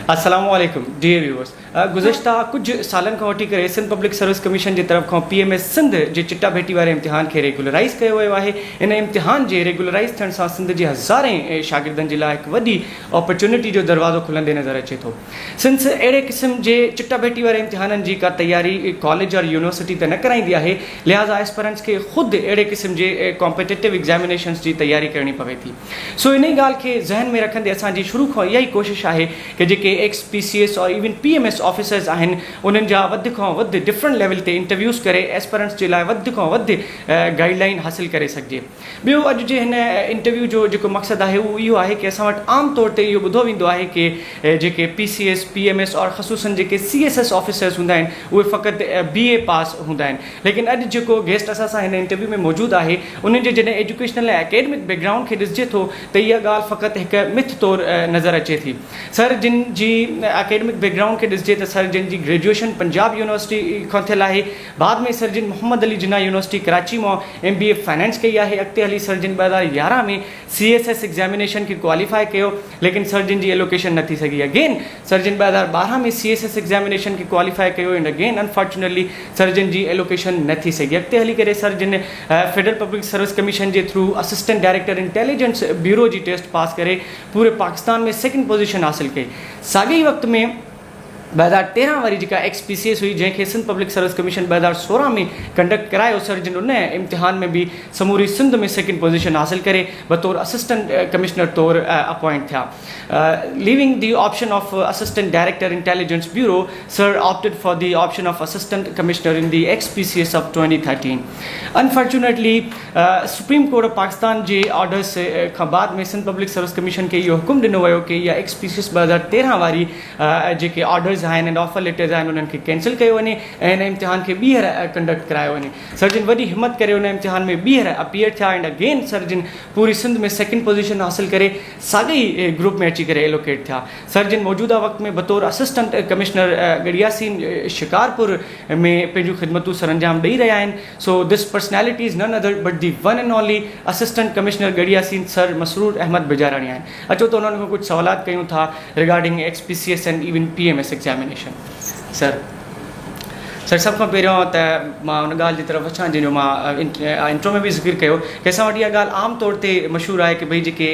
अस्सलामुअलैकुम dear viewers, गुज़िश्ता कुछ सालन खां वठी करे सिंध पब्लिक सर्विस कमीशन जी तरफ़ खां PMS सिंध जे चिटा भेटी वारे इम्तिहान खे रेगुलराइज़ कयो वियो आहे। इन इम्तिहान जे रेगुलराइज़ थियण सां सिंध जे हज़ारें शागिर्दनि जे लाइ हिकु वॾी अपॉर्चुनिटी जो दरवाज़ो खुलंदे नज़र अचे थो। सिंध अहिड़े क़िस्म जे चिटा भेटी वारे इम्तिहाननि जी का तयारी कॉलेज और यूनिवर्सिटी त न कराईंदी आहे, लिहाज़ा एस्परेंट्स खे ख़ुदि अहिड़े क़िस्म जे कॉम्पिटेटिव एग्ज़ामिनेशन्स जी तयारी करणी पवे थी। सो इन ई ॻाल्हि खे ज़हन में रखंदे असांजी शुरू खां इहा ई कोशिशि आहे कि जेके XPCS और इवन PMS ऑफिसर्स आहिनि उन्हनि जा वधि खां वधि डिफरेंट लेवल ते इंटरव्यूज़ करे एस्परेंट्स जे लाइ वधि खां वधि गाइडलाइन हासिलु करे सघिजे। ॿियो अॼु जे हिन इंटरव्यू जो जेको मक़सदु आहे उहो इहो आहे कि असां वटि आम तौर ते इहो ॿुधो वेंदो आहे कि जेके PCS PMS और ख़ुसूसन जेके CSS ऑफिसर्स हूंदा आहिनि उहे फ़क़ति BA पास हूंदा आहिनि, लेकिन अॼु जेको गेस्ट असां सां हिन इंटरव्यू में मौजूदु आहे उन्हनि जे जॾहिं एजुकेशनल ऐं एकेडमिक बैकग्राउंड खे ॾिसिजे थो त इहा ॻाल्हि फ़क़ति हिकु मिथ तौरु नज़र अचे थी। सर जिन जी एकेडमिक बैकग्राउंड के ॾिसिजे त सर जिन जी ग्रेजुएशन पंजाब यूनिवर्सिटी खां थियल आहे, बाद में सर जिन मोहम्मद अली जिन्ना यूनिवर्सिटी कराची मां MBA फाइनेंस कई आहे। अॻिते हली सर जिन 2011 में CSS एग्ज़ामिनेशन खे क्वालिफाई कयो, लेकिन सर जिन जी एलोकेशन न थी सघी। अगेन सर जिन 2012 में CSS एग्ज़ामिनेशन खे क्वालिफाई कयो एंड अगेन अनफॉर्चुनेटली सर जिन जी एलोकेशन न थी सघी। अॻिते हली करे सर जिन फेडरल पब्लिक सर्विस कमीशन जे through assistant director intelligence bureau जी टेस्ट पास करे पूरे पाकिस्तान में सेकेंड पोजीशन हासिल कई। साॻे ई वक़्त में 2013 वारी जेका XPCS हुई जंहिंखे सिंध पब्लिक सर्विस कमीशन 2016 में कंडक्ट करायो, सर जिन उन इम्तिहान में बि समूरी सिंध में सेकेंड पोजीशन हासिल करे बतौर असिस्टेंट कमिश्नर तौर अपॉइंट थिया। Leaving the option of assistant director intelligence bureau, sir opted for the option of assistant commissioner in the XPCS of 2013। Unfortunately supreme court of Pakistan J orders खां बाद में Sindh public service commission खे इहो हुकुम ॾिनो वियो कि इहा XPCS 2013 वारी जेके ऑर्डर्स आहिनि एंड ऑफर लेटर्स आहिनि उन्हनि खे कैंसिल कयो वञे ऐं हिन इम्तिहान खे ॿीहर कंडक्ट करायो वञे। सर जिन वॾी हिमत करे उन इम्तिहान में ॿीहर अपीयर थिया एंड अगेन सर जिन पूरी सिंध में सेकेंड पोजीशन हासिल करे साॻे ई ग्रुप में अची करे एलोकेट थिया। सर जिन मौजूदा वक़्त में बतौर असिस्टेंट कमिश्नर गड़ियासीन शिकारपुर में पंहिंजूं ख़िदमतूं सर अंजाम ॾेई रहिया आहिनि। So this personality is none other but the one and only assistant commissioner Garhiyasin sir Masroor Ahmed Bijarani आहिनि। अचो त उन्हनि खां कुझु सवालात कयूं था regarding XPCS and even PMS examination. Sir सभ खां पहिरियों त मां उन ॻाल्हि जी तरफ़ अचां जंहिंजो मां इंट्रो में बि ज़िक्र कयो कि असां वटि इहा ॻाल्हि आम तौर ते मशहूरु आहे कि भई जेके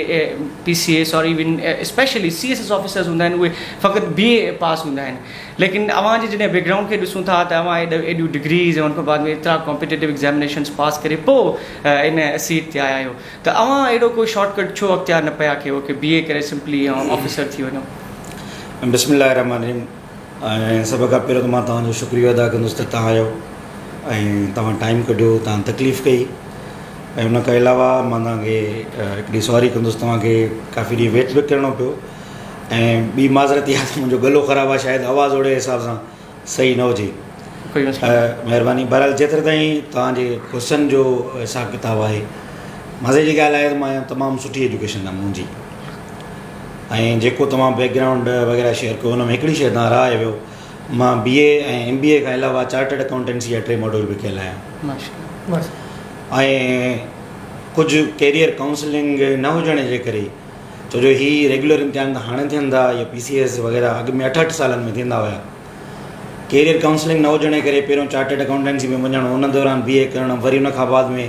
PCS और इवन स्पेशली CSS ऑफिसर्स हूंदा आहिनि उहे फ़क़ति BA पास हूंदा आहिनि, लेकिन अवां जे जॾहिं बैकग्राउंड खे ॾिसूं था त अवां एॾियूं डिग्रीज़ ऐं उन खां बाद में एतिरा कॉम्पिटेटिव एग्ज़ामिनेशन्स पास करे पोइ इन सीट ते आया आहियो, त अवां अहिड़ो कोई शॉर्टकट छो अख़्तियार न पिया कयो कि BA करे सिंपली ऑफिसर थी वञो? बिस्मिल्लाह रहमान रहीम। ऐं सभ खां पहिरियों त मां तव्हांजो शुक्रिया अदा कंदुसि त तव्हां आयो ऐं तव्हां टाइम कढियो, तव्हां तकलीफ़ कई ऐं उन खां अलावा मां तव्हांखे हिकिड़ी सॉरी कंदुसि, तव्हांखे काफ़ी ॾींहुं वेट बि करिणो पियो ऐं ॿी माज़रत इहा त मुंहिंजो गलो ख़राबु आहे, शायदि आवाज़ु ओड़े हिसाब सां सही न हुजे, महिरबानी। बहरहाल जेतिरे ताईं तव्हांजे क्वेश्चन जो हिसाबु किताबु आहे, मज़े जी ॻाल्हि आहे त मां तमामु सुठी एजुकेशन आहे मुंहिंजी ऐं जेको तव्हां बैकग्राउंड वग़ैरह शेयर कयो उन में हिकिड़ी शइ तव्हां राह वियो, मां BA ऐं MBA खां अलावा चार्टर्ड अकाउंटेंसी जा 3 मॉड्यूल बि कयल आहियां ऐं कुझु कैरियर काउंसलिंग न हुजण जे करे, छो जो हीअ रेगुलर इम्तिहान त हाणे थियनि था या PCS वग़ैरह अॻु में 8-8 सालनि में थींदा हुया। कैरियर काउंसलिंग न हुजण जे करे पहिरियों चार्टर्ड अकाउंटेंसी में वञणु, उन दौरान BA करणु, वरी उन खां बाद में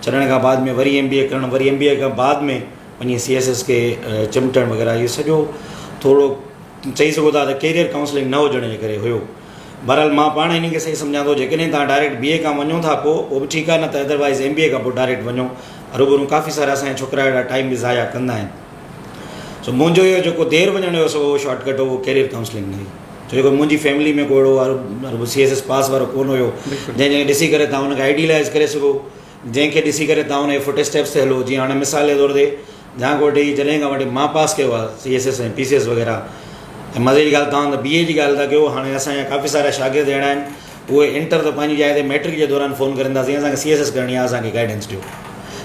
छॾण खां बाद में वरी MBA करणु, वरी MBA खां बाद में वञी CSS खे चिमटणु वग़ैरह, इहो सॼो थोरो चई सघो था त कैरियर काउंसलिंग न हुजण जे करे हुयो। बहरहाल मां पाण इन खे सही सम्झां थो, जेकॾहिं तव्हां डायरेक्ट BA खां वञो था पोइ बि ठीकु आहे, न त अदरवाइज़ MBA खां पोइ डायरेक्ट वञो। रूबरू काफ़ी सारा असांजा छोकिरा अहिड़ा टाइम बि ज़ाया कंदा आहिनि। सो मुंहिंजो इहो जेको देरि वञण जो उहो शॉर्टकट हो, उहो कैरियर काउंसलिंग न हुई, छो जो मुंहिंजी फैमिली में कोई अहिड़ो CSS पास वारो कोन हुयो जंहिंखे ॾिसी करे तव्हां हुनखे आइडियलाइज़ करे सघो, जंहिंखे ॾिसी करे तव्हां हुनजे फुट स्टेप्स ते हलो। जीअं हाणे मिसाल जे तौर ते जहाँ को वठी जॾहिं खां वठी मां पास कयो आहे CSS ऐं PCS वग़ैरह, ऐं मज़े जी ॻाल्हि तव्हां त BA जी ॻाल्हि था कयो, हाणे असांजा काफ़ी सारा शागिर्द अहिड़ा आहिनि उहे इंटर त पंहिंजी जाइ ते मैट्रिक जे दौरान फ़ोन करंदा, जीअं असांखे CSS करणी आहे, असांखे गाइडेंस ॾियो।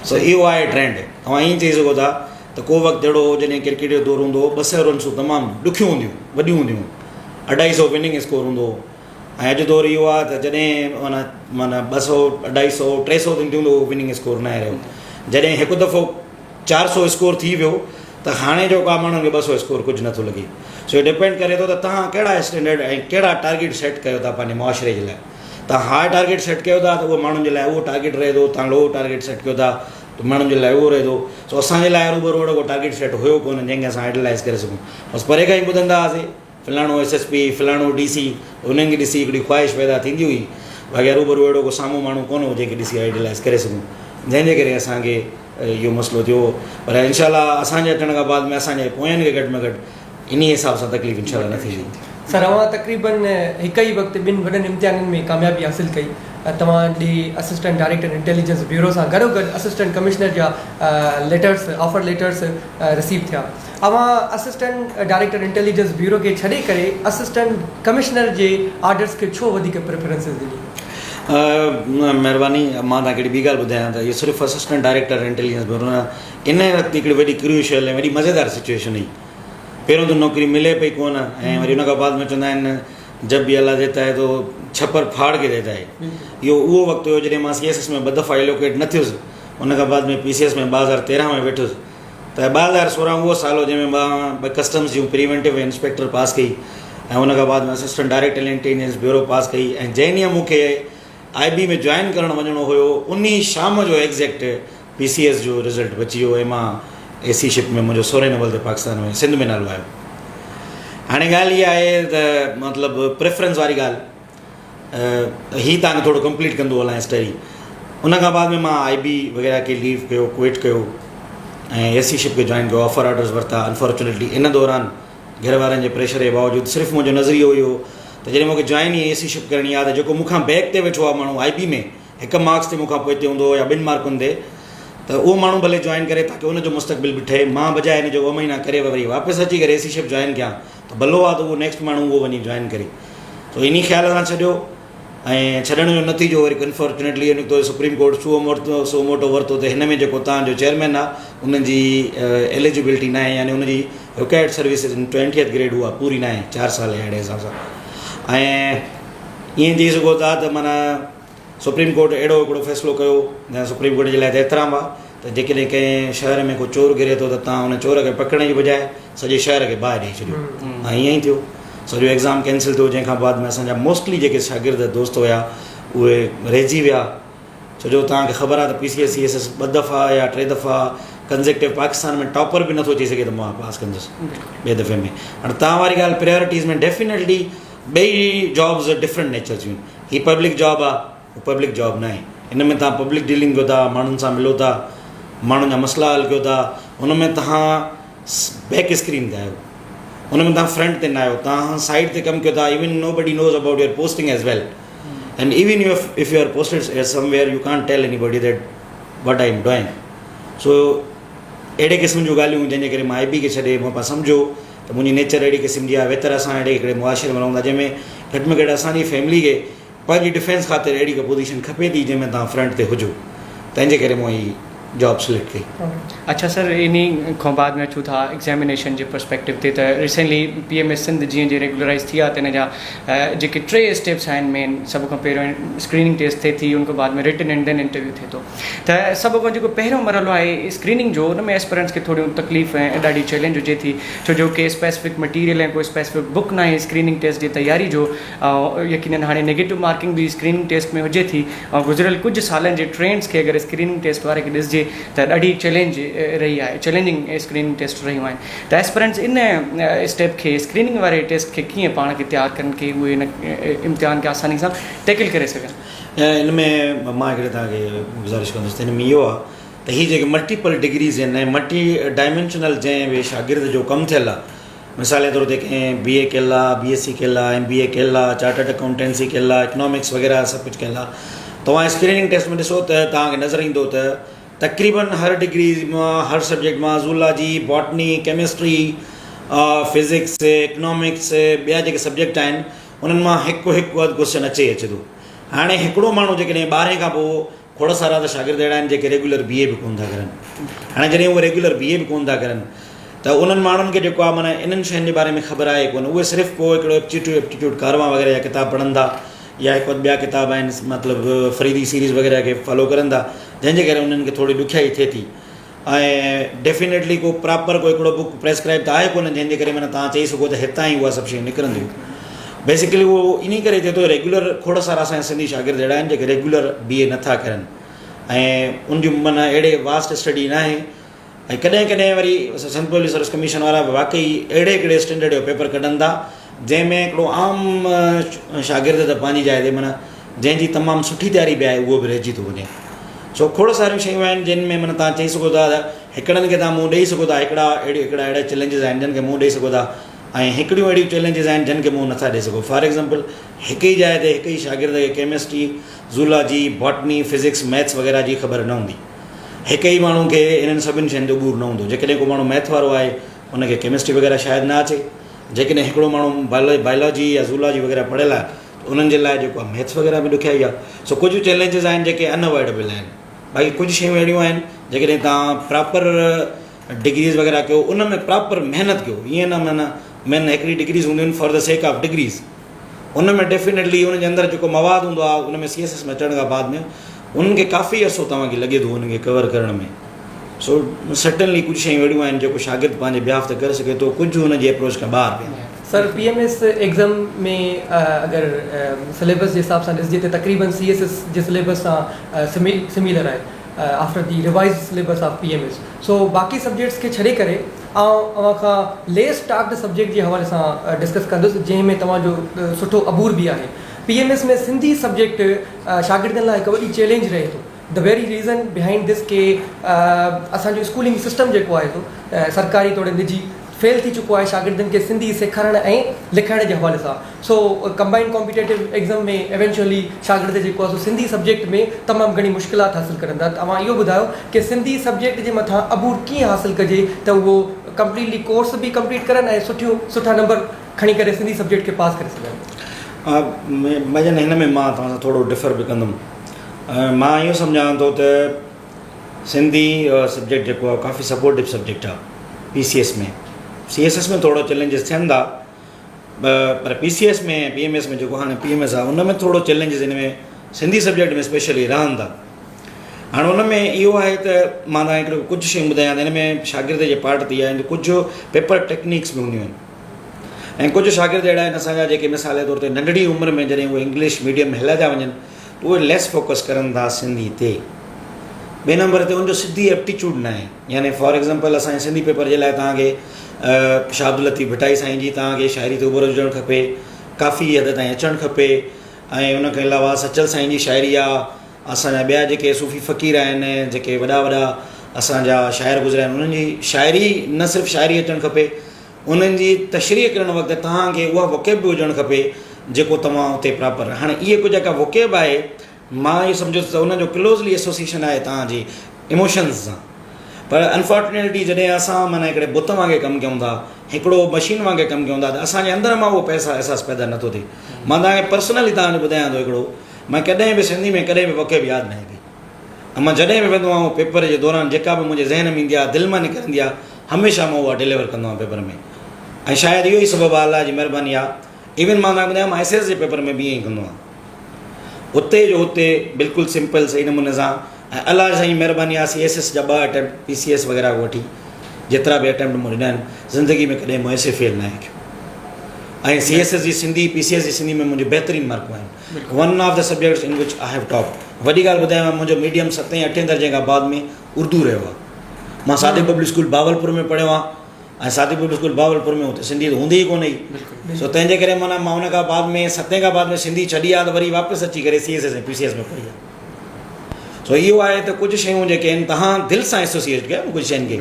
सो इहो आहे ट्रेंड। तव्हां ईअं चई सघो था त को वक़्तु अहिड़ो हो जॾहिं क्रिकेट जो दौरु हूंदो हो, 200 रन्सूं तमामु ॾुखियूं हूंदियूं, वॾियूं हूंदियूं, 250 विनिंग स्कोर हूंदो हो। ऐं अॼु दौरु इहो आहे त जॾहिं माना 200 250 300 ताईं हूंदो विनिंग स्कोर न आहे रहियो। जॾहिं हिकु दफ़ो 400 स्कोर थी वियो त हाणे जो का माण्हुनि खे 200 स्कोर कुझु नथो लॻे। सो डिपेंड करे थो त तव्हां कहिड़ा स्टैंडर्ड ऐं कहिड़ा टारगेट सेट कयो था पंहिंजे मुआशिरे जे लाइ। तव्हां हाई टारगेट सेट कयो था त उहो माण्हुनि जे लाइ उहो टारगेट रहे थो, तव्हां लो टारगेट सेट कयो था त माण्हुनि जे लाइ उहो रहे थो। सो असांजे लाइ रूबरू अहिड़ो को टारगेट सेट हुयो कोन जंहिंखे असां आइडलाइज़ करे सघूं। बसि परे खां ई ॿुधंदा हुआसीं फलाणो SSP फलाणो DC, उन्हनि खे ॾिसी हिकिड़ी ख़्वाहिश पैदा थींदी हुई, बाक़ी रूबरू अहिड़ो को साम्हूं माण्हू कोन हो जंहिंखे ॾिसी आइडलाइज़ करे सघूं, जंहिंजे करे असांखे इहो मसइलो थियो। पर इनशाला असांजे अचण खां बाद में असांजे पोयनि खे घटि में घटि इन हिसाब सां तकलीफ़ इनशाला न थींदी। सर तव्हां तक़रीबन हिकु ई वक़्तु ॿिनि वॾनि इम्तिहाननि में कामयाबी हासिलु कई। तव्हांजी असिस्टेंट डायरेक्टर इंटेलिजेंस ब्यूरो सां गॾोगॾु असिस्टेंट कमिश्नर जा लेटर्स ऑफर लेटर्स रिसीव थिया। तव्हां असिस्टेंट डायरेक्टर इंटेलिजेंस ब्यूरो खे छॾे करे असिस्टेंट कमिश्नर जे ऑर्डर्स खे छो वधीक प्रेफरेंसिस ॾिनी? महिरबानी, मां तव्हांखे हिकिड़ी ॿी ॻाल्हि ॿुधायां त इहो सिर्फ़ु असिस्टेंट डायरेक्टर इंटेलिजेंस ब्यूरो न, इन वक़्तु हिकिड़ी वॾी क्रूशियल ऐं वॾी मज़ेदार सिचुएशन हुई। पहिरियों त नौकिरी मिले पई कोन, ऐं वरी उन खां बाद में चवंदा आहिनि जब भी अल्लाह देता है तो छप्पर फाड़ के देता है। इहो उहो वक़्तु हुयो जॾहिं मां CSS में 2 दफ़ा एलोकेट न थियुसि, उन खां बाद में PCS में 2013 में वेठुसि। त 2016 उहो साल हो जंहिंमें मां कस्टम्स जूं प्रिवेंटिव इंस्पेक्टर पास कई, ऐं उन खां बाद में असिस्टेंट डायरेक्टर इंटेलिजेंस ब्यूरो पास कई। ऐं जंहिं ॾींहुं मूंखे IB में जॉइन करणु वञिणो हुयो, उन शाम जो एग्ज़ैक्ट PCS जो रिज़ल्ट बची वियो ऐं मां AC शिप में मुंहिंजो 16 नंबर ते पाकिस्तान में सिंध में नालो आयो। हाणे ॻाल्हि इहा आहे त मतिलबु प्रेफरेंस वारी ॻाल्हि, हीअ तव्हांखे थोरो कंप्लीट कंदो हलां स्टडी। उन खां बाद में मां IB वग़ैरह खे लीव कयो, क्विट कयो ऐं AC शिप खे जॉइन कयो, ऑफर ऑर्डर्स वरिता। अनफॉर्चुनेटली इन दौरान घर वारनि जे प्रेशर जे बावजूदि सिर्फ़ु मुंहिंजो नज़रियो हुयो त जॾहिं मूंखे जॉइन ई AC शिप करणी आहे त जेको मूंखां बैक ते वेठो आहे माण्हू IB में 1 मार्क्स ते मूंखां पोइ हूंदो या 2 मार्कुनि ते, त उहो माण्हू भले जॉइन करे ताकी उनजो मुस्तक़बिल बि ठहे। मां बजाए हिन जो 2 महीना करे वरी वापसि अची करे AC शिप जॉइन कयां त भलो आहे त उहो नेक्स्ट माण्हू उहो वञी जॉइन करे। तो इन ख़्याल सां छॾियो ऐं छॾण जो नतीजो वरी अनफॉर्चुनेटली निकितो सुप्रीम कोर्ट सो मोटो वरितो त हिन में जेको तव्हांजो चेयरमैन आहे उनजी एलिजिबिलिटी न आहे, यानी उनजी रिक्वायर्ड सर्विसिस 20th ग्रेड उहा पूरी न आहे, 4 साल अहिड़े हिसाब सां। ऐं ईअं थी सघो था त माना सुप्रीम कोर्ट अहिड़ो हिकिड़ो फ़ैसिलो कयो या सुप्रीम कोर्ट जे लाइ त एतिराम आहे त जेकॾहिं कंहिं शहर में को चोर घिरे थो त तव्हां उन चोर खे पकड़ण जी बजाए सॼे शहर खे बाहि ॾेई छॾियो। ऐं ईअं ई थियो, सॼो एग्ज़ाम कैंसिल थियो, जंहिंखां बाद में असांजा मोस्टली जेके शागिर्द दोस्त हुया उहे रहिजी विया। छो जो तव्हांखे ख़बर आहे त PCS CSS 2 दफ़ा या 3 दफ़ा कंज़ेक्टिव पाकिस्तान में टॉपर बि नथो अची सघे त मां पास कंदुसि 2 दफ़े में। हाणे तव्हां वारी ॻाल्हि प्रायोरिटीज़ में डेफिनेटली ॿई जॉब्स डिफरेंट नेचर जूं। हीअ पब्लिक जॉब आहे, उहो पब्लिक जॉब न आहे। हिन में तव्हां पब्लिक डीलिंग कयो था, माण्हुनि सां मिलो था, माण्हुनि जा मसइला हल कयो था। हुन में तव्हां बैक स्क्रीन ते आहियो, हुन में तव्हां फ्रंट ते न आहियो, तव्हां साइड ते कमु कयो था। Even nobody knows about your posting as well, and even if you are posted somewhere you can't tell anybody that what I am doing. So अहिड़े क़िस्म जूं ॻाल्हियूं जंहिंजे करे मां IB खे छॾे मूं पाण सम्झो त मुंहिंजी नेचर अहिड़ी क़िस्म जी आहे। वेतर असां अहिड़े हिकिड़े मुआशिरे में रहूं था जंहिंमें घटि में घटि असांजी फैमिली खे पंहिंजी डिफेंस ख़ातिर अहिड़ी का पोजीशन खपे थी जंहिंमें तव्हां फ्रंट ते हुजो, तंहिंजे करे मूं हीअ जॉब सिलेक्ट कई। अच्छा सर, इन खां बाद में अचूं था एग्ज़ामिनेशन जे पर्सपेक्टिव ते त रिसेंटली PMS सिंध जीअं जे रेगुलराइज़ थी आहे त हिन जा जेके 3 स्टेप्स आहिनि मेन, सभ खां पहिरियों स्क्रीनिंग टेस्ट थिए थी, उन खां बाद में रिटन एंड देन इंटरव्यू थिए थो। त सभ खां जेको पहिरियों मरहलो आहे स्क्रीनिंग जो, उन में एस्पिरेंट्स खे थोरियूं तकलीफ़ ऐं ॾाढी चैलेंज हुजे थी, छो जो के स्पेसिफिक मटीरियल ऐं कोई स्पेसिफिक बुक न आहे स्क्रीनिंग टेस्ट जी तयारी जो। यकीनन हाणे नेगेटिव मार्किंग बि स्क्रीनिंग टेस्ट में हुजे थी, ऐं गुज़िरियल कुझु सालनि जे ट्रेंड्स खे अगरि स्क्रीनिंग टेस्ट वारे खे ॾिसिजे त ॾाढी चैलेंज रही आहे, चैलेंजिंग स्क्रीनिंग टेस्ट रहियूं आहिनि। त एस्पिरेंट्स इन स्टेप खे स्क्रीनिंग वारे टेस्ट खे कीअं पाण खे तयारु कनि कि उहे इन इम्तिहान खे आसानी सां टैकल करे सघनि? इन में मां हिकिड़े तव्हांखे गुज़ारिश कंदुसि त हिन में इहो आहे त हीअ जेके मल्टीपल डिग्रीज़ आहिनि ऐं मल्टी डायमेंशनल जंहिं बि शागिर्द जो कमु थियल आहे, मिसाल जे तौर ते कंहिं BA कयल आहे, BSc कयल आहे, MBA कयल आहे, चार्टर्ड अकाउंटेंसी कयल आहे, इकनॉमिक्स वग़ैरह सभु कुझु कयल आहे। तव्हां स्क्रीनिंग टेस्ट में ॾिसो त तव्हांखे नज़र ईंदो त तक़रीबन हर डिग्री मां, हर सब्जेक्ट मां, zoology, botany, chemistry, physics, economics, ॿिया जेके सब्जेक्ट आहिनि उन्हनि मां हिकु अधु क्वेश्चन अचे थो। हाणे हिकिड़ो माण्हू जेकॾहिं 12 खां पोइ खोड़ सारा त शागिर्द अहिड़ा आहिनि जेके रेगुलर BA बि कोन था करनि। हाणे जॾहिं उहे रेगुलर BA बि कोन था करनि त उन्हनि माण्हुनि खे जेको आहे माना इन्हनि शयुनि जे बारे में ख़बर आहे कोन। उहे सिर्फ़ु पोइ हिकिड़ो एप्टीट्यूड कारवां वग़ैरह जा किताब पढ़ंदा या हिकु ॿिया किताब आहिनि मतिलबु फरीदी सीरीज़ वग़ैरह खे फॉलो करनि था, जंहिंजे करे उन्हनि खे थोरी ॾुखियाई थिए थी। ऐं डेफिनेटली को प्रॉपर को हिकिड़ो बुक प्रेस्क्राइब त आहे कोन जंहिंजे करे माना तव्हां चई सघो त हितां ई उहा सभु शयूं निकिरंदियूं बेसिकली उहो इन करे थिए थो रेगुलर खोड़ सारा असांजा सिंधी शागिर्द अहिड़ा आहिनि जेके रेगुलर BA नथा करनि ऐं उन जूं माना अहिड़े वास्ट स्टडी न आहे ऐं कॾहिं कॾहिं वरी सेंट्रल पब्लिक सर्विस कमीशन वारा वाक़ई अहिड़े हिकिड़े स्टैंडर्ड जो पेपर कढनि था जंहिंमें हिकिड़ो आम शागिर्द त पंहिंजी जाइ ते माना जंहिंजी तमामु सुठी तयारी बि आहे उहो बि रहिजी थो वञे सो खोड़ सारियूं शयूं आहिनि जिन में माना तव्हां चई सघो था हिकिड़नि खे तव्हां मुंहुं ॾेई सघो था हिकिड़ा अहिड़ा चैलेंजिस आहिनि जिन खे मुंहुं ॾेई सघो था ऐं हिकिड़ियूं अहिड़ियूं चैलेंजिस आहिनि जिन खे मुंहुं नथा ॾेई सघो फॉर एग्ज़ाम्पल हिक ई जाइ ते हिक ई शागिर्द खे chemistry zoology botany physics maths वग़ैरह जी ख़बर न हूंदी हिक ई माण्हू खे इन्हनि सभिनी शयुनि जो ॿूर न हूंदो जेकॾहिं को माण्हू मैथ वारो आहे उनखे केमिस्ट्री वग़ैरह शायदि न अचे जेकॾहिं हिकिड़ो माण्हू बायोलॉजी या ज़ूलॉजी वग़ैरह पढ़ियल आहे त उन्हनि जे लाइ जेको आहे मैथ्स वग़ैरह बि ॾुखियाई आहे सो कुझु चैलेंजिस आहिनि जेके अनअवॉइडेबल आहिनि बाक़ी कुझु शयूं अहिड़ियूं आहिनि जेकॾहिं तव्हां प्रॉपर डिग्रीज़ वग़ैरह कयो उन में प्रॉपर महिनत कयो ईअं न माना मेन हिकिड़ी डिग्रीज़ हूंदियूं आहिनि for the sake of degrees उन में डेफिनेटली उनजे अंदरि जेको मवाद हूंदो आहे उन में CSS में अचण खां बाद में उन्हनि खे काफ़ी अरसो तव्हांखे लॻे थो उनखे कवर करण में सो सर्टनली कुझु शयूं अहिड़ियूं आहिनि जेको शागिर्द पंहिंजे बिहाफ ते करे सघे थो कुझु हुनजी अप्रोच खां ॿाहिरि पिया सर PMS एग्ज़ाम में अगर सिलेबस के हिसाब से ॾिसिजे त तक़रीबन CSS जे सिलेबस सां सिमिलर आहे after the revise syllabus of PMS सो बाक़ी सब्जेक्ट्स के छॾे करे अवां खां लेस टाक्ड सब्जेक्ट जे हवाले सां डिस्कस कंदुसि जंहिंमें तव्हांजो सुठो अबूर बि आहे PMS में सिंधी सब्जेक्ट शागिर्दनि लाइ हिकु वॾी चैलेंज रहे थो the very reason behind this के असांजो स्कूलिंग सिस्टम जेको आहे थो सरकारी तौरु निजी फेल थी चुको आहे शागिर्दनि खे सिंधी सेखारण ऐं लिखण जे हवाले सां सो कंबाइंड कॉम्पिटेटिव एग्ज़ाम में एवेंचुअली शागिर्द जेको आहे सो सिंधी सब्जेक्ट में तमामु घणी मुश्किलात हासिलु करनि था तव्हां इहो ॿुधायो कि सिंधी सब्जेक्ट जे मथां अबूर कीअं हासिलु कजे त उहो कंप्लीटली कोर्स बि कंप्लीट करनि ऐं सुठा नंबर खणी करे सिंधी सब्जेक्ट खे पास करे सघनि भजन हिन में मां तव्हां सां थोरो डिफर बि कंदुमि मां इहो सम्झां थो त सिंधी सब्जेक्ट जेको आहे काफ़ी सपोर्टिव सब्जेक्ट आहे PCS में CSS में थोरो चैलेंजिस थियनि था पर PCS में PMS में जेको हाणे PMS आहे उन में थोरो चैलेंजिस हिन में सिंधी सब्जेक्ट में स्पेशली रहनि था हाणे उन में इहो आहे त मां तव्हां हिकिड़ो कुझु शयूं ॿुधायां त हिन में शागिर्द जे पार्ट थी आहिनि कुझु पेपर टेक्निक्स बि हूंदियूं आहिनि ऐं कुझु शागिर्द अहिड़ा आहिनि असांजा जेके मिसाल जे तौर ते नंढड़ी उमिरि में जॾहिं उहे इंग्लिश मीडियम में हलिया था वञनि त उहे लेस फोकस करनि था सिंधी ते ॿिए नंबर ते उनजो सिंधी एप्टीट्यूड न आहे यानी फॉर एग्ज़ाम्पल असांजे सिंधी पेपर जे लाइ तव्हांखे शाह अब्दुल लतीफ़ भटाई साईं जी तव्हांखे शाइरी ते उबरो हुजणु खपे काफ़ी हद ताईं अचणु खपे ऐं उनखे अलावा सचल साईं जी शाइरी आहे असांजा ॿिया जेके सूफ़ी फ़क़ीर आहिनि जेके वॾा वॾा असांजा शाइर गुज़रिया आहिनि उन्हनि जी शाइरी न सिर्फ़ु शाइरी अचणु खपे उन्हनि जी तशरीह करण वक़्तु तव्हांखे उहा वोकेब बि हुजणु खपे जेको तव्हां उते प्रॉपर हाणे इहे कुझु जेका वोकेब आहे मां इहो सम्झो त उनजो क्लोज़ली एसोसिएशन आहे तव्हांजी इमोशन्स सां पर अनफॉर्चुनेटली जॾहिं असां माना हिकिड़े बुत वांगुरु कमु कयूं था हिकिड़ो मशीन वांगुरु कमु कयूं था त असांजे अंदरि मां उहो अहसासु पैदा नथो थिए मां तव्हांखे पर्सनली तव्हांजो ॿुधायां थो हिकिड़ो मां कॾहिं बि सिंधी में कॾहिं बि वोकेब यादि न आहे पई ऐं मां जॾहिं बि वेंदो आहियां पेपर जे दौरान जेका बि मुंहिंजे ज़हन में ईंदी आहे दिलि मां निकिरंदी आहे हमेशह मां उहा डिलीवर कंदो आहियां पेपर में ऐं शायदि इहो ई सबबु आहे अलाह जी महिरबानी आहे इवन मां तव्हांखे ॿुधायां मां SS जे पेपर में बि ईअं ई कंदो आहियां उते जो हुते बिल्कुलु सिंपल सही नमूने सां ऐं अलाह जी महिरबानी आहे CSS जा 2 अटैम्प्ट PCS वग़ैरह वठी जेतिरा बि अटैम्प्ट मूं ॾिना आहिनि ज़िंदगी में कॾहिं मूं ऐसे फेल न आहे कयो ऐं CSS जी सिंधी PCS जी सिंधी में मुंहिंजी बहितरीनु मार्कूं आहिनि one of the subjects in विच आई हैव टॉप वॾी ॻाल्हि ॿुधायां मुंहिंजो मीडियम 7th 8th दर्जे खां बाद में उर्दू रहियो आहे मां सादिक पब्लिक स्कूल बावलपुर में पढ़ियो आहे ऐं सादिक पब्लिक स्कूल बावलपुर में हुते सिंधी त हूंदी ई कोन हुई सो तंहिंजे करे माना मां हुन खां बाद में 7th खां बाद में सिंधी छॾी आहे त वरी वापसि अची करे CSS ऐं PCS में पढ़ी आहे सो इहो आहे त कुझु शयूं जेके आहिनि तव्हां दिलि सां एसोसिएट कयो कुझु शयुनि खे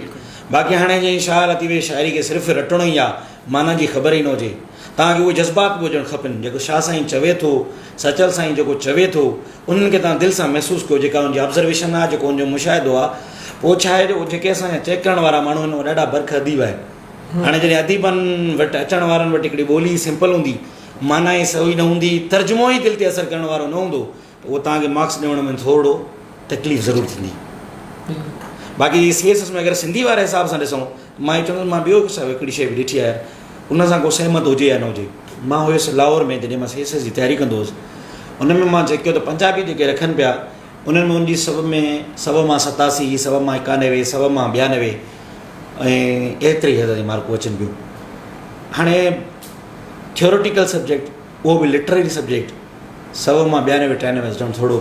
बाक़ी हाणे जीअं शाह लतीफ़ शाइरी खे सिर्फ़ु रटणो ई आहे माना जी ख़बर ई न हुजे तव्हांखे उहे जज़्बात बि हुजणु खपनि जेको शाह साईं चवे थो सचल साईं जेको चवे थो उन्हनि खे तव्हां दिलि सां महसूसु कयो जेका हुनजी ऑब्ज़र्वेशन आहे जेको हुनजो मुशाहिदो आहे पोइ छा आहे जो जेके असांजा चेक करण वारा माण्हू आहिनि उहे ॾाढा बरख़ अदीब आहिनि हाणे जॾहिं अदीबनि वटि अचण वारनि वटि हिकिड़ी ॿोली सिंपल हूंदी माना ई सही न हूंदी तर्जुमो ई दिलि ते असरु करण वारो न हूंदो त उहो तव्हांखे मार्क्स ॾियण में थोरो तकलीफ़ ज़रूरु थींदी बाक़ी CSS में अगरि सिंधी वारे हिसाब सां ॾिसूं मां इहो चवंदुसि मां ॿियो हिकिड़ी शइ बि ॾिठी आहे उन सां को सहमत हुजे या न हुजे मां हुयुसि लाहौर में जॾहिं मां CSS जी तयारी कंदो हुउसि उन में मां चेक कयो त पंजाबी जेके रखनि पिया उन्हनि में उनजी सब मां 87, सब मां 91, सब मां 92 ऐं एतिरी हद जी मार्कूं अचनि पियूं। हाणे थियोरिटिकल सब्जेक्ट, उहो बि लिटरेरी सब्जेक्ट, सब मां 92 93 अचणु थोरो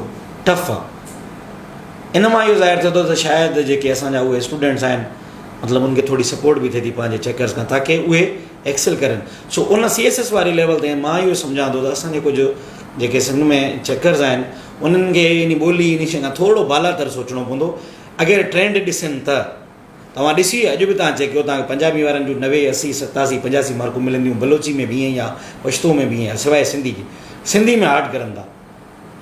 टफ आहे। इन मां इहो ज़ाहिर थिए थो त शायदि जेके असांजा उहे स्टूडेंट्स आहिनि, मतिलबु उनखे थोरी सपोर्ट बि थिए थी पंहिंजे चेकर्स खां, ताकी उहे एक्सेल करनि। सो उन CSS वारी लेवल ते मां इहो सम्झां थो त असांजे कुझु जेके सिंध में चेकर्स आहिनि, उन्हनि खे इन ॿोली इन शइ खां थोरो बालातर सोचणो पवंदो। अगरि ट्रेंड ॾिसनि त तव्हां ॾिसी अॼु बि तव्हां चेक कयो, तव्हांखे पंजाबी वारनि जूं 90 80 87 85 मार्कूं मिलंदियूं, बलोची में बि ईअं ई आहे, पश्तो में बि ईअं आहे, सवाइ सिंधी में हार्ड करनि था।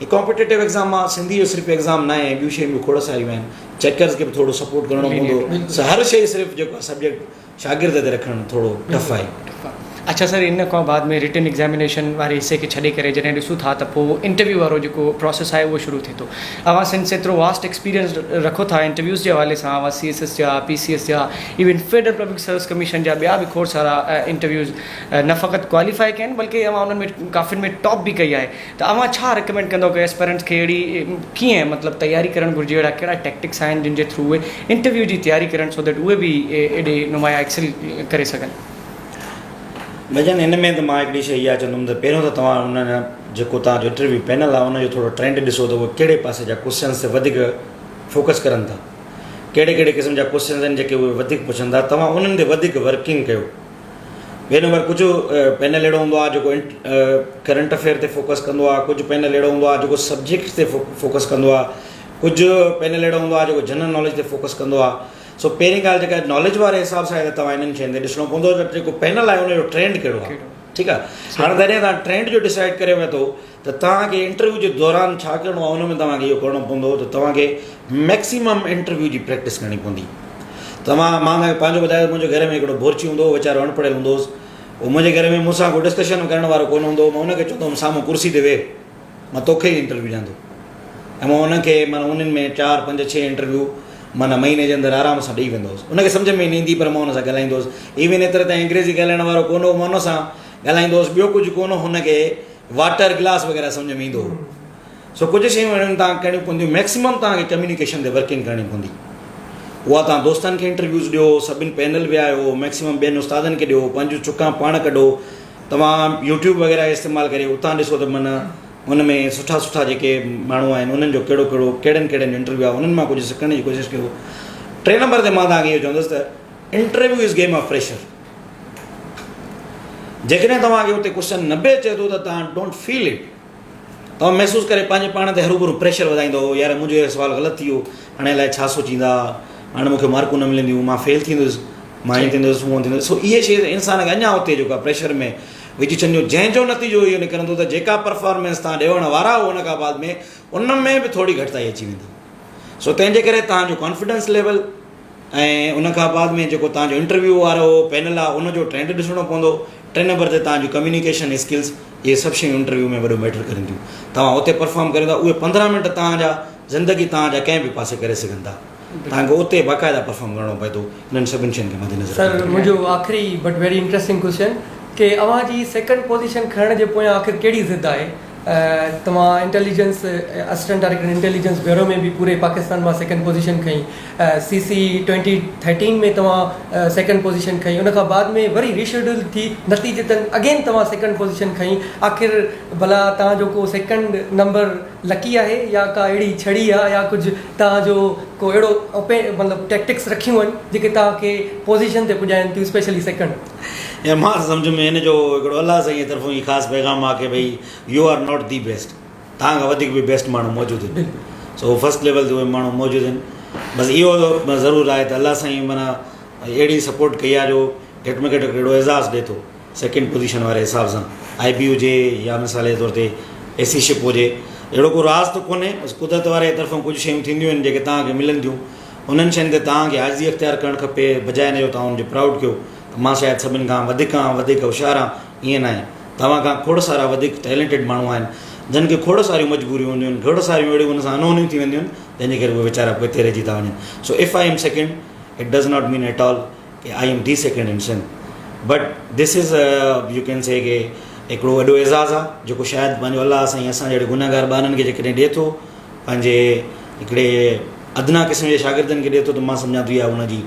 ही कॉम्पिटेटिव एग्ज़ाम आहे, सिंधी जो सिर्फ़ु एग्ज़ाम न आहे, ॿियूं शयूं बि खोड़ सारियूं आहिनि। चेकर्स खे बि थोरो सपोर्ट करिणो पवंदो। हर शइ सिर्फ़ु जेको सब्जेक्ट शागिर्द ते रखणु थोरो टफ आहे। अच्छा सर, इन खां बाद में रिटन एग्ज़ामिनेशन वारे हिसे खे छॾे करे जॾहिं ॾिसूं था त पोइ इंटरव्यू वारो जेको प्रोसेस आहे उहो शुरू थिए थो। अवां सिंध से एतिरो वास्ट एक्सपीरियंस रखो था इंटरव्यूज़ जे हवाले सां, अवां CSS जा, PCS जा, even federal public service commission जा ॿिया बि खोड़ सारा इंटरव्यूज़ न फ़क़ति क्वालिफाई कया आहिनि, बल्कि अवां उन्हनि में काफ़िनि में टॉप बि कई आहे। त अवां छा रिकमेंड कंदो की एस्पेरेंट्स खे अहिड़ी कीअं मतिलबु तयारी करणु घुरिजे, अहिड़ा कहिड़ा टैक्टिक्स आहिनि जिन जे थ्रू उहे इंटरव्यू जी तयारी करनि, सो दैट उहे बि एॾे नुमाया एक्सेल करे सघनि? भजन हिन में त मां हिकिड़ी शइ इहा चवंदुमि त पहिरियों त तव्हां उन जेको तव्हांजो इंटरव्यू पैनल आहे उनजो थोरो ट्रेंड ॾिसो त उहे कहिड़े पासे जा क्वेश्चन्स ते वधीक फोकस करनि था, कहिड़े क़िस्म जा क्वेश्चन्स आहिनि जेके उहे वधीक पुछनि था, तव्हां उन्हनि ते वधीक वर्किंग कयो। ॿिए नंबर कुझु पैनल अहिड़ो हूंदो आहे जेको करंट अफेयर ते फोकस कंदो आहे, कुझु पैनल अहिड़ो हूंदो आहे जेको सब्जेक्ट ते फोकस कंदो आहे, कुझु पैनल अहिड़ो हूंदो आहे जेको जनरल नॉलेज ते फोकस कंदो आहे। सो पहिरीं ॻाल्हि जेका नॉलेज वारे हिसाब सां आहे त तव्हां इन्हनि शयुनि ते ॾिसणो पवंदो त जेको पैनल आहे उनजो ट्रेंड कहिड़ो आहे। ठीकु आहे, हाणे जॾहिं तव्हां ट्रेंड जो डिसाइड करे वरितो त तव्हांखे इंटरव्यू जे दौरान छा करिणो आहे, उन में तव्हांखे इहो करिणो पवंदो त तव्हांखे मैक्सिमम इंटरव्यू जी प्रैक्टिस करणी पवंदी। मां तव्हांखे पंहिंजो ॿुधायो, मुंहिंजे घर में हिकिड़ो भोरची हूंदो हो, वीचारो अणपढ़ियल हूंदो हुउसि। उहो मुंहिंजे घर में मूंसां को डिस्कशन करण वारो कोन हूंदो, मां उनखे चवंदो हुउमि साम्हूं कुर्सी ते वेह, मां तोखे ई इंटरव्यू ॾियां थो। ऐं मां उनखे माना उन्हनि में 4 5 6 इंटरव्यू माना महीने जे अंदरि आराम सां ॾेई वेंदो हुउसि। उनखे सम्झ में न ईंदी पर मां हुन सां ॻाल्हाईंदो हुउसि। इवन एतिरे ताईं अंग्रेज़ी ॻाल्हाइण वारो कोन हो, मां हुन सां ॻाल्हाईंदो हुउसि। ॿियो कुझु कोन, हुनखे वाटर गिलास वग़ैरह सम्झ में ईंदो हो। सो कुझु शयूं अहिड़ियूं तव्हां करणियूं पवंदियूं। मैक्सिमम तव्हांखे कम्युनिकेशन ते वर्किंग करणी पवंदी। उहा तव्हां दोस्तनि खे इंटरव्यूज़ ॾियो, सभिनि पैनल विहायो, मैक्सिमम ॿियनि उस्तादनि खे ॾियो, पंहिंजूं चुकां पाण कढो। तव्हां यूट्यूब वग़ैरह इस्तेमालु करे उतां ॾिसो त माना हुन में सुठा जेके माण्हू आहिनि उन्हनि जो कहिड़नि इंटरव्यू आहे, उन्हनि मां कुझु सिखण जी कोशिशि कयो। 3 नंबर ते मां तव्हांखे इहो चवंदुसि त interview is game of pressure. जेकॾहिं तव्हांखे हुते क्वेश्चन न बि अचे थो त तव्हां डोंट फील इट, तव्हां महसूसु करे पंहिंजे पाण ते हरूभरू प्रेशर वधाईंदो, यार मुंहिंजो इहो सुवालु ग़लति थी वियो, हाणे अलाए छा सोचींदा, हाणे मूंखे मार्कूं न मिलंदियूं, मां फेल थींदुसि, मां ईअं थींदुसि, हूअं थींदुसि। सो इहे शइ इंसान खे अञा हुते जेको आहे प्रेशर में विझी छॾियो, जंहिंजो नतीजो इहो निकिरंदो त जेका परफॉर्मेंस तव्हां ॾियण वारा हो उन खां बाद में उन में बि थोरी घटिताई अची वेंदी। सो तंहिंजे करे तव्हांजो कॉन्फिडेंस लेवल ऐं उन खां बाद में जेको तव्हांजो इंटरव्यू वारो पैनल आहे उनजो ट्रेंड ॾिसणो पवंदो। 3 नंबर ते तव्हांजी कम्युनिकेशन स्किल्स, इहे सभु शयूं इंटरव्यू में वॾो मैटर करंदियूं। तव्हां उते परफॉर्म कयो था, उहे 15 मिंट तव्हांजा ज़िंदगी तव्हांजा कंहिं बि पासे करे सघनि था। तव्हांखे उते बाक़ाइदा परफॉर्म करिणो पए थो हिननि सभिनि शयुनि खे मद्देनज़र। सर मुंहिंजो आख़िरी बट वेरी इंट्रस्टिंग क्वेश्चन कि अवांजी सेकंड पोजीशन खणण जे पोयां आख़िर कहिड़ी ज़िद आहे? तव्हां intelligence assistant director intelligence bureau में भी पूरे पाकिस्तान में सेकंड पोजीशन खई, CC 2013 में तव्हां सेकंड पोजीशन खई, उन खां बाद में वरी रीशेड्यूल थी नतीजतन अगेन तव्हां सेकंड पोजीशन खई। आख़िर भला तव्हांजो को सेकंड नंबर लकी आहे या का अहिड़ी छड़ी आहे या कुझु तव्हांजो को अहिड़ो मतिलबु टैक्टिक्स रखियूं आहिनि जेके तव्हांखे पोजीशन ते पुॼाइनि थियूं स्पेशली सेकंड? या मां सम्झ में हिन जो हिकिड़ो अलाह साईं जी तरफ़ों ई ख़ासि पैगाम आहे कि भई you are not the best, तव्हां खां वधीक बि बेस्ट माण्हू मौजूदु आहिनि। सो फस्ट लेवल ते उहे माण्हू मौजूदु आहिनि। बसि इहो ज़रूरु आहे त अलाह साईं माना अहिड़ी सपोर्ट कई आहे जो घटि में घटि हिकिड़ो एज़ाज़ ॾिए थो सेकेंड पोजीशन वारे हिसाब सां। IB हुजे या मिसाल जे तौर ते AC शिप हुजे, अहिड़ो को राज़ त कोन्हे। बसि कुदरत वारे तरफ़ां कुझु शयूं थींदियूं आहिनि जेके तव्हांखे मिलंदियूं, उन्हनि शयुनि ते तव्हांखे आज़ी अख़्तियार करणु खपे, बजाए हिन जो तव्हां हुनजो प्राउड कयो मां शायदि सभिनि खां वधीक होशियारु आहियां। ईअं न आहे, तव्हां खां खोड़ सारा वधीक टैलेंटेड माण्हू आहिनि जिन खे खोड़ सारियूं मजबूरियूं हूंदियूं आहिनि, खोड़ सारियूं अहिड़ियूं हुन सां अनहोनियूं थी वेंदियूं आहिनि जंहिंजे करे उहे वीचारा पोइ हिते रहिजी था वञनि। So if I am second, it does not mean at all कि I am the second in Sindh, but this is you can say कि हिकिड़ो वॾो एज़ाज़ आहे जेको शायदि पंहिंजो अलाह साईं असां जहिड़े गुनाहगार ॿारनि खे जेकॾहिं ॾिए थो पंहिंजे हिकिड़े अदना क़िस्म जे शागिर्दनि खे ॾिए थो त मां सम्झां थो इहा हुनजी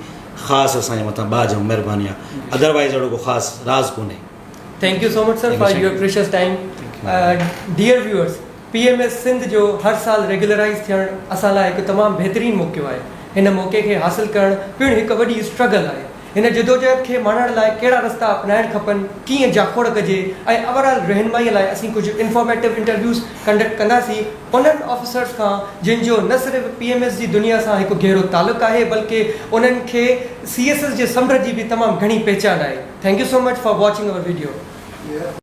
ख़ासि असांजे मथां बाज महिरबानी आहे, अदरवाइज़ अहिड़ो को ख़ासि राज़ कोन्हे। Thank you so much, sir, Thank you, for sir. your precious time. Dear viewers, PMS Sindh जो हर साल रेगुलराइज़ थियणु असां लाइ हिकु तमामु बहितरीनु मौक़ो आहे। हिन मौक़े खे हासिलु करणु पिणु हिकु वॾी स्ट्रगल आहे। हिन जदोजहद खे माणण लाइ कहिड़ा रस्ता अपनाइणु खपनि, कीअं जाखोड़ कजे, ऐं ओवरऑल रहनुमाईअ लाइ असीं कुझु इंफॉर्मेटिव इंटरव्यूज़ कंडक्ट कंदासीं उन्हनि ऑफिसर्स खां जिन जो न सिर्फ़ु PMS जी दुनिया सां हिकु गहिरो तालुक़ु आहे, बल्कि उन्हनि खे CSS जे समुंड जी बि तमामु घणी पहचान आहे। Thank you so much for watching our video.